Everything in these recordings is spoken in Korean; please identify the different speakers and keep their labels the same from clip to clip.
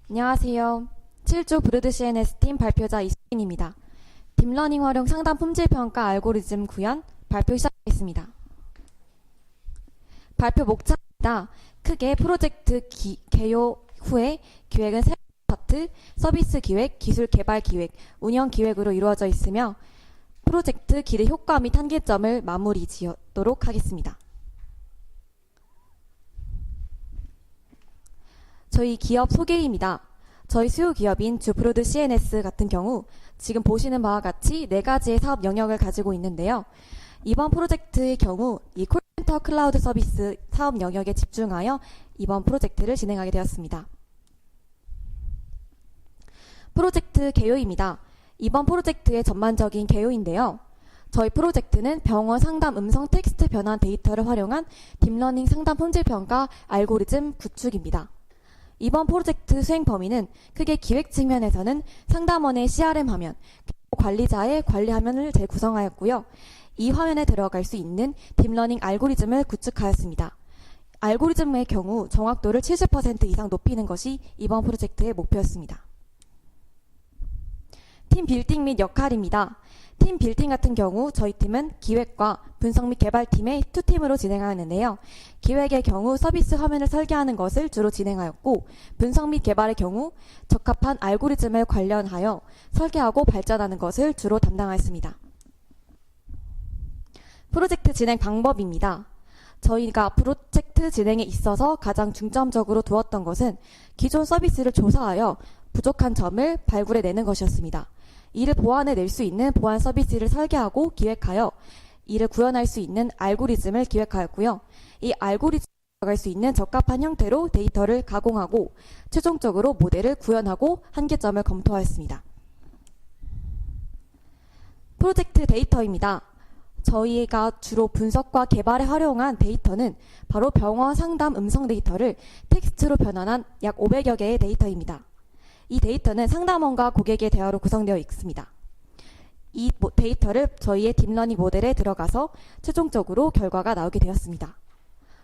Speaker 1: 안녕하세요. 7조 브루드 CNS 팀 발표자 이수빈입니다. 딥러닝 활용 상담 품질 평가 알고리즘 구현 발표 시작하겠습니다. 발표 목차입니다. 크게 프로젝트 개요 후에 기획은 세 파트, 서비스 기획, 기술 개발 기획, 운영 기획으로 이루어져 있으며 프로젝트 기대 효과 및 한계점을 마무리 지도록 하겠습니다. 저희 기업 소개입니다. 저희 수요 기업인 주브로드 CNS 같은 경우 지금 보시는 바와 같이 4가지의 사업 영역을 가지고 있는데요. 이번 프로젝트의 경우 이 콜센터 클라우드 서비스 사업 영역에 집중하여 이번 프로젝트를 진행하게 되었습니다. 프로젝트 개요입니다. 이번 프로젝트의 전반적인 개요인데요. 저희 프로젝트는 병원 상담 음성 텍스트 변환 데이터를 활용한 딥러닝 상담 품질 평가 알고리즘 구축입니다. 이번 프로젝트 수행 범위는 크게 기획 측면에서는 상담원의 CRM 화면, 관리자의 관리 화면을 재구성하였고요. 이 화면에 들어갈 수 있는 딥러닝 알고리즘을 구축하였습니다. 알고리즘의 경우 정확도를 70% 이상 높이는 것이 이번 프로젝트의 목표였습니다. 팀 빌딩 및 역할입니다. 팀 빌딩 같은 경우 저희 팀은 기획과 분석 및 개발팀의 2팀으로 진행하였는데요. 기획의 경우 서비스 화면을 설계하는 것을 주로 진행하였고 분석 및 개발의 경우 적합한 알고리즘을 관련하여 설계하고 발전하는 것을 주로 담당하였습니다. 프로젝트 진행 방법입니다. 저희가 프로젝트 진행에 있어서 가장 중점적으로 두었던 것은 기존 서비스를 조사하여 부족한 점을 발굴해내는 것이었습니다. 이를 보완해낼 수 있는 보완 서비스를 설계하고 기획하여 이를 구현할 수 있는 알고리즘을 기획하였고요. 이 알고리즘을 들어갈 수 있는 적합한 형태로 데이터를 가공하고 최종적으로 모델을 구현하고 한계점을 검토하였습니다. 프로젝트 데이터입니다. 저희가 주로 분석과 개발에 활용한 데이터는 바로 병원 상담 음성 데이터를 텍스트로 변환한 약 500여 개의 데이터입니다. 이 데이터는 상담원과 고객의 대화로 구성되어 있습니다. 이 데이터를 저희의 딥러닝 모델에 들어가서 최종적으로 결과가 나오게 되었습니다.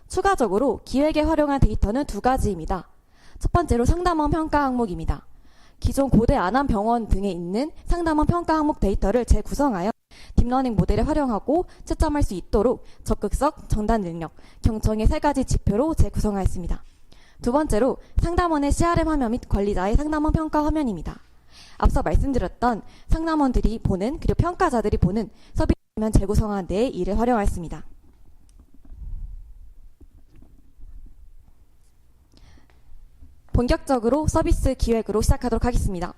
Speaker 1: 추가적으로 기획에 활용한 데이터는 2가지입니다. 첫 번째로 상담원 평가 항목입니다. 기존 고대 안암 병원 등에 있는 상담원 평가 항목 데이터를 재구성하여 딥러닝 모델에 활용하고 채점할 수 있도록 적극성, 전달 능력, 경청의 3가지 지표로 재구성하였습니다. 두 번째로 상담원의 CRM 화면 및 관리자의 상담원 평가 화면입니다. 앞서 말씀드렸던 상담원들이 보는 그리고 평가자들이 보는 서비스 화면 재구성한 데에 이를 활용하였습니다. 본격적으로 서비스 기획으로 시작하도록 하겠습니다.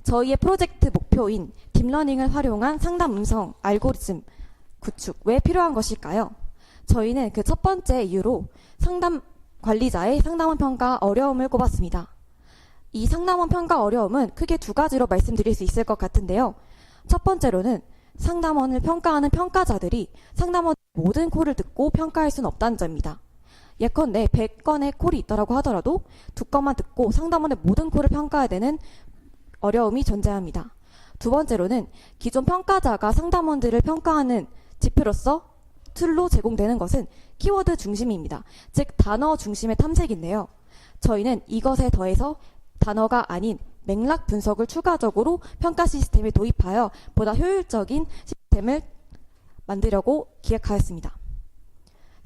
Speaker 1: 저희의 프로젝트 목표인 딥러닝을 활용한 상담 음성 알고리즘 구축 왜 필요한 것일까요? 저희는 그 첫 번째 이유로 상담 관리자의 상담원 평가 어려움을 꼽았습니다. 이 상담원 평가 어려움은 크게 2가지로 말씀드릴 수 있을 것 같은데요. 첫 번째로는 상담원을 평가하는 평가자들이 상담원의 모든 콜을 듣고 평가할 수는 없다는 점입니다. 예컨대 100건의 콜이 있다고 하더라도 2건만 듣고 상담원의 모든 콜을 평가해야 되는 어려움이 존재합니다. 두 번째로는 기존 평가자가 상담원들을 평가하는 지표로서 툴로 제공되는 것은 키워드 중심입니다. 즉 단어 중심의 탐색인데요. 저희는 이것에 더해서 단어가 아닌 맥락 분석을 추가적으로 평가 시스템에 도입하여 보다 효율적인 시스템을 만들려고 기획하였습니다.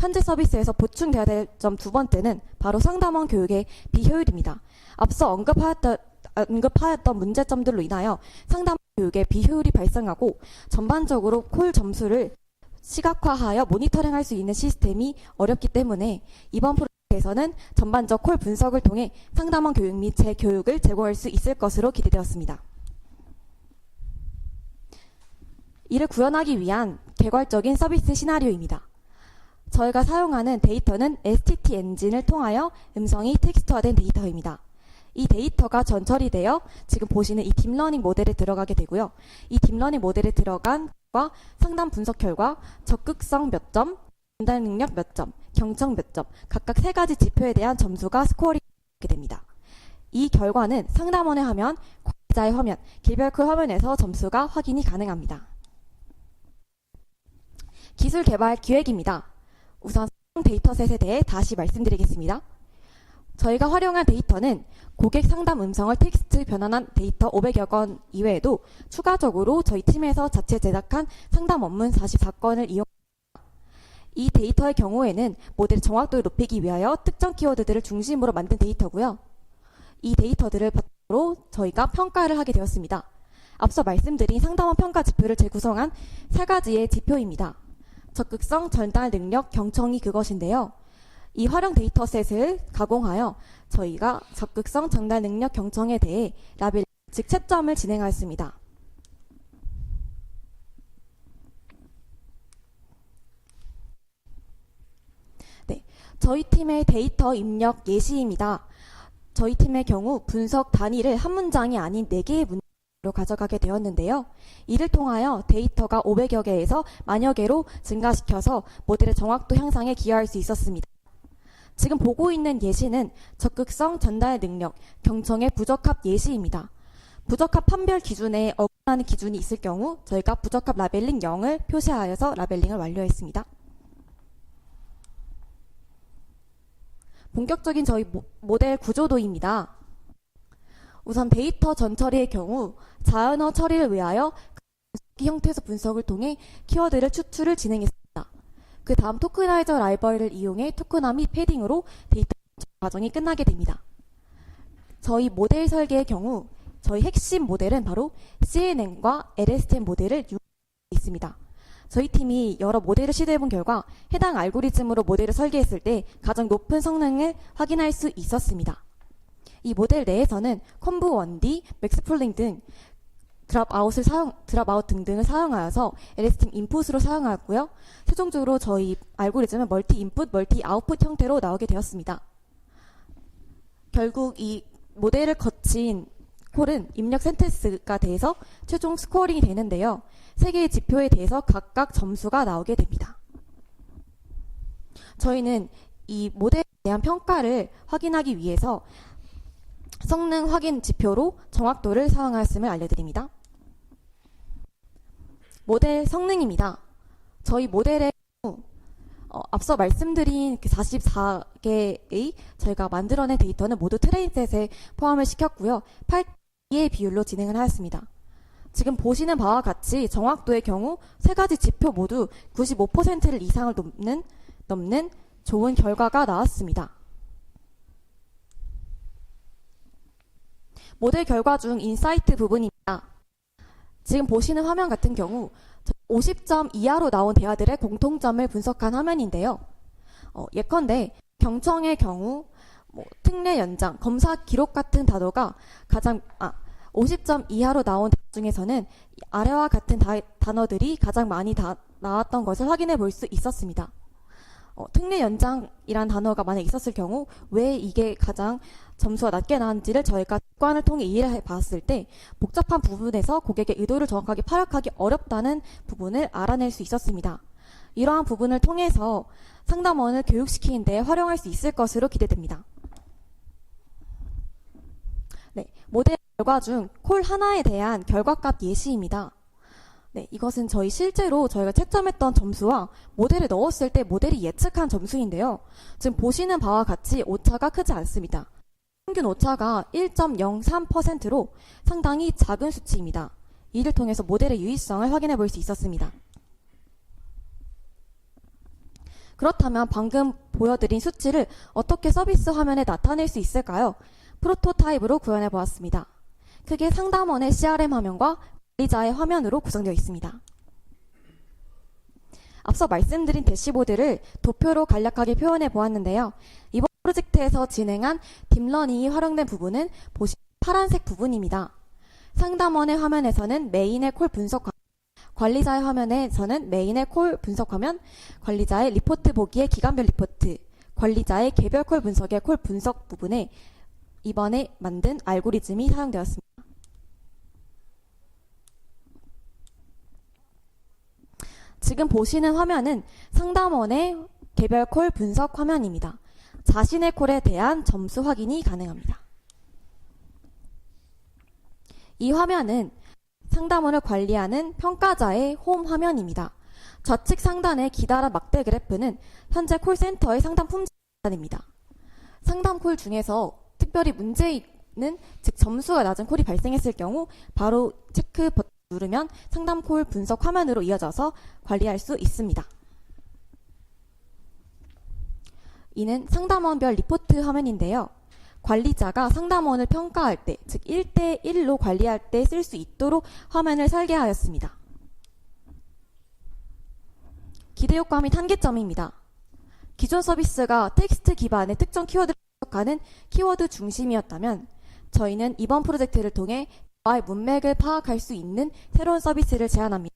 Speaker 1: 현재 서비스에서 보충되어야 될 점 2번째는 바로 상담원 교육의 비효율입니다. 앞서 언급하였던 문제점들로 인하여 상담원 교육의 비효율이 발생하고 전반적으로 콜 점수를 시각화하여 모니터링할 수 있는 시스템이 어렵기 때문에 이번 프로젝트에서는 전반적 콜 분석을 통해 상담원 교육 및 재교육을 제공할 수 있을 것으로 기대되었습니다. 이를 구현하기 위한 개괄적인 서비스 시나리오입니다. 저희가 사용하는 데이터는 STT 엔진을 통하여 음성이 텍스트화된 데이터입니다. 이 데이터가 전처리 되어 지금 보시는 이 딥러닝 모델에 들어가게 되고요. 이 딥러닝 모델에 들어간 상담 분석 결과, 적극성 몇 점, 전달 능력 몇 점, 경청 몇 점, 각각 3가지 지표에 대한 점수가 스코어링이 되게 됩니다. 이 결과는 상담원의 화면, 관리자의 화면, 개별 콜 화면에서 점수가 확인이 가능합니다. 기술 개발 기획입니다. 우선 데이터셋에 대해 다시 말씀드리겠습니다. 저희가 활용한 데이터는 고객 상담 음성을 텍스트 변환한 데이터 500여 건 이외에도 추가적으로 저희 팀에서 자체 제작한 상담 원문 44건을 이용. 이 데이터의 경우에는 모델의 정확도를 높이기 위하여 특정 키워드들을 중심으로 만든 데이터고요. 이 데이터들을 바탕으로 저희가 평가를 하게 되었습니다. 앞서 말씀드린 상담원 평가 지표를 재구성한 세 가지의 지표입니다. 적극성, 전달 능력, 경청이 그것인데요. 이 활용 데이터셋을 가공하여 저희가 적극성, 전달 능력, 경청에 대해 라벨, 즉 채점을 진행하였습니다. 네, 저희 팀의 데이터 입력 예시입니다. 저희 팀의 경우 분석 단위를 한 문장이 아닌 4개의 문장으로 가져가게 되었는데요. 이를 통하여 데이터가 500여 개에서 만여 개로 증가시켜서 모델의 정확도 향상에 기여할 수 있었습니다. 지금 보고 있는 예시는 적극성, 전달 능력, 경청의 부적합 예시입니다. 부적합 판별 기준에 어긋나는 기준이 있을 경우 저희가 부적합 라벨링 0을 표시하여서 라벨링을 완료했습니다. 본격적인 저희 모델 구조도입니다. 우선 데이터 전처리의 경우 자연어 처리를 위하여 형태에서 분석을 통해 키워드를 추출을 진행했습니다. 그 다음 토크나이저 라이브러리를 이용해 토크나 및 패딩으로 데이터 과정이 끝나게 됩니다. 저희 모델 설계의 경우 저희 핵심 모델은 바로 CNN과 LSTM 모델을 이용하고 있습니다. 저희 팀이 여러 모델을 시도해본 결과 해당 알고리즘으로 모델을 설계했을 때 가장 높은 성능을 확인할 수 있었습니다. 이 모델 내에서는 컴브 1D, 맥스풀링 등 드랍아웃 등등을 사용하여서 LSTM 인풋으로 사용하였고요. 최종적으로 저희 알고리즘은 멀티 인풋, 멀티 아웃풋 형태로 나오게 되었습니다. 결국 이 모델을 거친 콜은 입력 센텐스가 돼서 최종 스코어링이 되는데요. 3개의 지표에 대해서 각각 점수가 나오게 됩니다. 저희는 이 모델에 대한 평가를 확인하기 위해서 성능 확인 지표로 정확도를 사용하였음을 알려드립니다. 모델 성능입니다. 저희 모델의 앞서 말씀드린 그 44개의 저희가 만들어낸 데이터는 모두 트레인셋에 포함을 시켰고요. 8개의 비율로 진행을 하였습니다. 지금 보시는 바와 같이 정확도의 경우 3가지 지표 모두 95%를 이상을 넘는 좋은 결과가 나왔습니다. 모델 결과 중 인사이트 부분입니다. 지금 보시는 화면 같은 경우 50점 이하로 나온 대화들의 공통점을 분석한 화면인데요. 예컨대 경청의 경우 특례 연장, 검사 기록 같은 단어가 50점 이하로 나온 단어 중에서는 아래와 같은 단어들이 가장 많이 나왔던 것을 확인해 볼 수 있었습니다. 특례 연장이란 단어가 만약 있었을 경우 왜 이게 가장 점수가 낮게 나왔는지를 저희가 객관을 통해 이해를 해봤을 때 복잡한 부분에서 고객의 의도를 정확하게 파악하기 어렵다는 부분을 알아낼 수 있었습니다. 이러한 부분을 통해서 상담원을 교육시키는 데 활용할 수 있을 것으로 기대됩니다. 네, 모델 결과 중 콜 하나에 대한 결과값 예시입니다. 네, 이것은 실제로 저희가 채점했던 점수와 모델에 넣었을 때 모델이 예측한 점수인데요. 지금 보시는 바와 같이 오차가 크지 않습니다. 평균 오차가 1.03%로 상당히 작은 수치입니다. 이를 통해서 모델의 유의성을 확인해 볼 수 있었습니다. 그렇다면 방금 보여드린 수치를 어떻게 서비스 화면에 나타낼 수 있을까요? 프로토타입으로 구현해 보았습니다. 크게 상담원의 CRM 화면과 관리자의 화면으로 구성되어 있습니다. 앞서 말씀드린 대시보드를 도표로 간략하게 표현해 보았는데요. 이번 프로젝트에서 진행한 딥러닝이 활용된 부분은 보시면 파란색 부분입니다. 상담원의 화면에서는 메인의 콜 분석 화면, 관리자의 화면에서는 메인의 콜 분석 화면, 관리자의 리포트 보기의 기간별 리포트, 관리자의 개별 콜 분석의 콜 분석 부분에 이번에 만든 알고리즘이 사용되었습니다. 지금 보시는 화면은 상담원의 개별 콜 분석 화면입니다. 자신의 콜에 대한 점수 확인이 가능합니다. 이 화면은 상담원을 관리하는 평가자의 홈 화면입니다. 좌측 상단의 기다란 막대 그래프는 현재 콜센터의 상담 품질입니다. 상담 콜 중에서 특별히 문제 있는, 즉 점수가 낮은 콜이 발생했을 경우 바로 체크 버튼 누르면 상담 콜 분석 화면으로 이어져서 관리할 수 있습니다. 이는 상담원별 리포트 화면인데요. 관리자가 상담원을 평가할 때, 즉 1대1로 관리할 때 쓸 수 있도록 화면을 설계하였습니다. 기대효과 및 한계점입니다. 기존 서비스가 텍스트 기반의 특정 키워드를 분석하는 키워드 중심이었다면 저희는 이번 프로젝트를 통해 대화의 문맥을 파악할 수 있는 새로운 서비스를 제안합니다.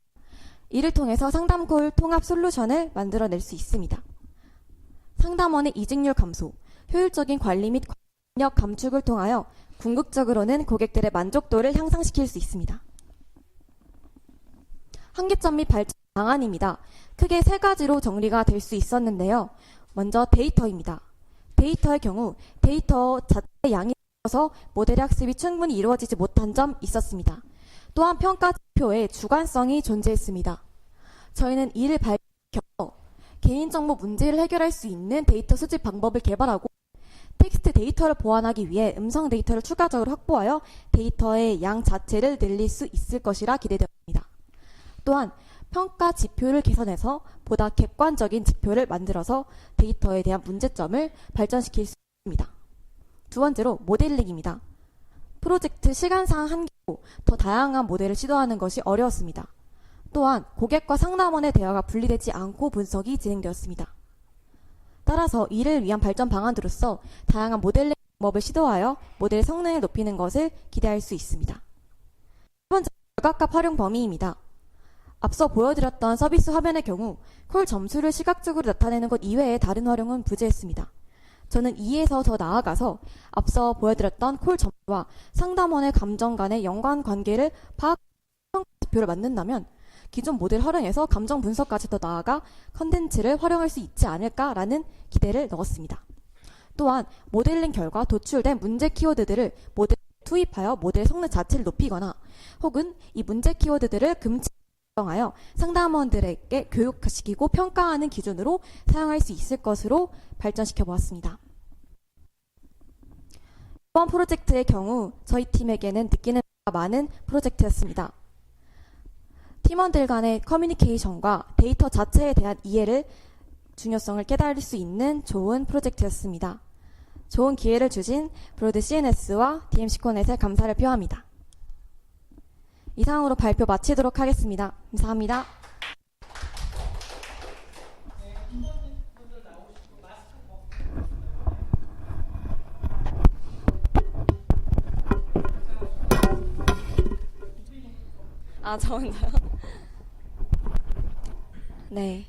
Speaker 1: 이를 통해서 상담콜 통합 솔루션을 만들어낼 수 있습니다. 상담원의 이직률 감소, 효율적인 관리 및 권력 감축을 통하여 궁극적으로는 고객들의 만족도를 향상시킬 수 있습니다. 한계점 및 발전 방안입니다. 크게 세 가지로 정리가 될 수 있었는데요. 먼저 데이터입니다. 데이터의 경우 데이터 자체의 양이 적어서 모델 학습이 충분히 이루어지지 못한 점 있었습니다. 또한 평가 지표의 주관성이 존재했습니다. 저희는 이를 밝혀 개인정보 문제를 해결할 수 있는 데이터 수집 방법을 개발하고 텍스트 데이터를 보완하기 위해 음성 데이터를 추가적으로 확보하여 데이터의 양 자체를 늘릴 수 있을 것이라 기대되었습니다. 또한 평가 지표를 개선해서 보다 객관적인 지표를 만들어서 데이터에 대한 문제점을 발전시킬 수 있습니다. 두 번째로 모델링입니다. 프로젝트 시간상 한계로 더 다양한 모델을 시도하는 것이 어려웠습니다. 또한 고객과 상담원의 대화가 분리되지 않고 분석이 진행되었습니다. 따라서 이를 위한 발전 방안으로서 다양한 모델링 방법을 시도하여 모델 성능을 높이는 것을 기대할 수 있습니다. 세 번째, 결과값 활용 범위입니다. 앞서 보여드렸던 서비스 화면의 경우 콜 점수를 시각적으로 나타내는 것 이외에 다른 활용은 부재했습니다. 저는 이에서 더 나아가서 앞서 보여드렸던 콜 점수와 상담원의 감정 간의 연관관계를 파악하는 지표를 만든다면 기존 모델 활용해서 감정 분석까지 더 나아가 컨텐츠를 활용할 수 있지 않을까라는 기대를 넣었습니다. 또한 모델링 결과 도출된 문제 키워드들을 모델에 투입하여 모델 성능 자체를 높이거나 혹은 이 문제 키워드들을 하여 상담원들에게 교육시키고 평가하는 기준으로 사용할 수 있을 것으로 발전시켜 보았습니다. 이번 프로젝트의 경우 저희 팀에게는 느끼는 바가 많은 프로젝트였습니다. 팀원들 간의 커뮤니케이션과 데이터 자체에 대한 이해를 중요성을 깨달을 수 있는 좋은 프로젝트였습니다. 좋은 기회를 주신 브로드 CNS와 DMC코넷에 감사를 표합니다. 이상으로 발표 마치도록 하겠습니다. 감사합니다. 저 혼자요? 네.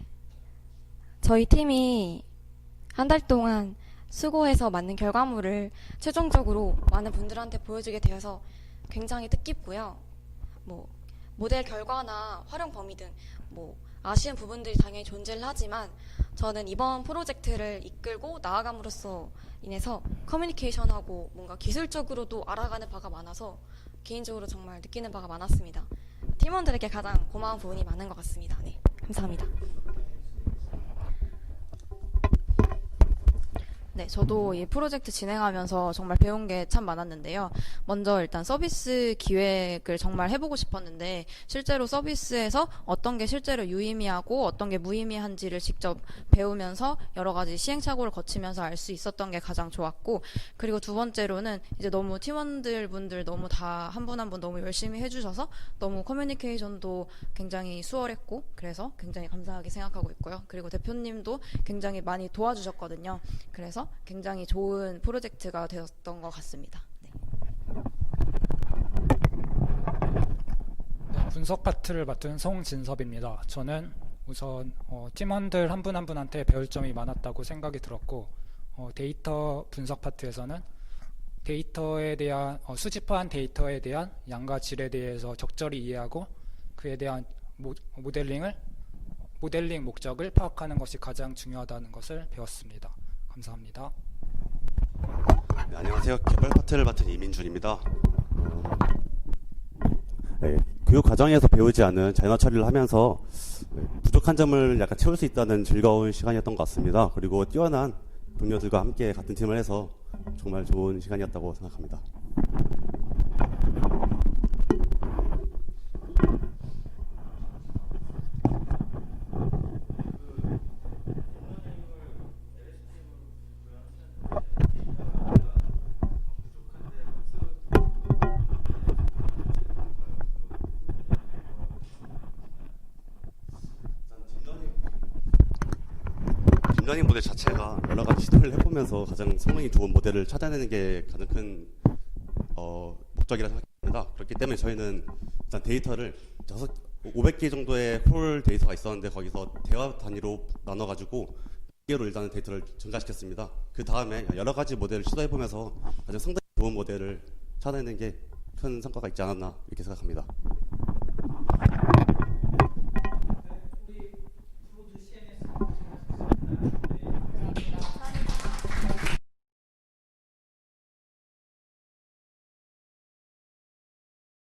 Speaker 1: 저희 팀이 한 달 동안 수고해서 만든 결과물을 최종적으로 많은 분들한테 보여주게 되어서 굉장히 뜻깊고요. 모델 결과나 활용 범위 등 아쉬운 부분들이 당연히 존재를 하지만 저는 이번 프로젝트를 이끌고 나아감으로써 인해서 커뮤니케이션하고 뭔가 기술적으로도 알아가는 바가 많아서 개인적으로 정말 느끼는 바가 많았습니다. 팀원들에게 가장 고마운 부분이 많은 것 같습니다. 네, 감사합니다.
Speaker 2: 네, 저도 이 프로젝트 진행하면서 정말 배운 게 참 많았는데요. 먼저 일단 서비스 기획을 정말 해보고 싶었는데 실제로 서비스에서 어떤 게 실제로 유의미하고 어떤 게 무의미한지를 직접 배우면서 여러 가지 시행착오를 거치면서 알 수 있었던 게 가장 좋았고, 그리고 두 번째로는 이제 너무 팀원들 분들 너무 다 한 분 한 분 너무 열심히 해주셔서 너무 커뮤니케이션도 굉장히 수월했고 그래서 굉장히 감사하게 생각하고 있고요. 그리고 대표님도 굉장히 많이 도와주셨거든요. 그래서 굉장히 좋은 프로젝트가 되었던 것 같습니다. 네.
Speaker 3: 네, 분석 파트를 맡은 송진섭입니다. 저는 우선 팀원들 한 분 한 분한테 배울 점이 많았다고 생각이 들었고, 데이터 분석 파트에서는 데이터에 대한 수집한 데이터에 대한 양과 질에 대해서 적절히 이해하고 그에 대한 모델링 목적을 파악하는 것이 가장 중요하다는 것을 배웠습니다. 감사합니다.
Speaker 4: 네, 안녕하세요. 개발 파트를 맡은 이민준입니다. 네, 교육 과정에서 배우지 않은 자연어 처리를 하면서 부족한 점을 약간 채울 수 있다는 즐거운 시간이었던 것 같습니다. 그리고 뛰어난 동료들과 함께 같은 팀을 해서 정말 좋은 시간이었다고 생각합니다. 딥러닝 모델 자체가 여러 가지 시도를 해보면서 가장 성능이 좋은 모델을 찾아내는 게 가장 큰 목적이라 생각합니다. 그렇기 때문에 저희는 일단 데이터를 500개 정도의 홀 데이터가 있었는데 거기서 대화 단위로 나눠가지고 1개로 일단 데이터를 증가시켰습니다. 그 다음에 여러 가지 모델을 시도해보면서 가장 상당히 좋은 모델을 찾아내는 게 큰 성과가 있지 않았나 이렇게 생각합니다.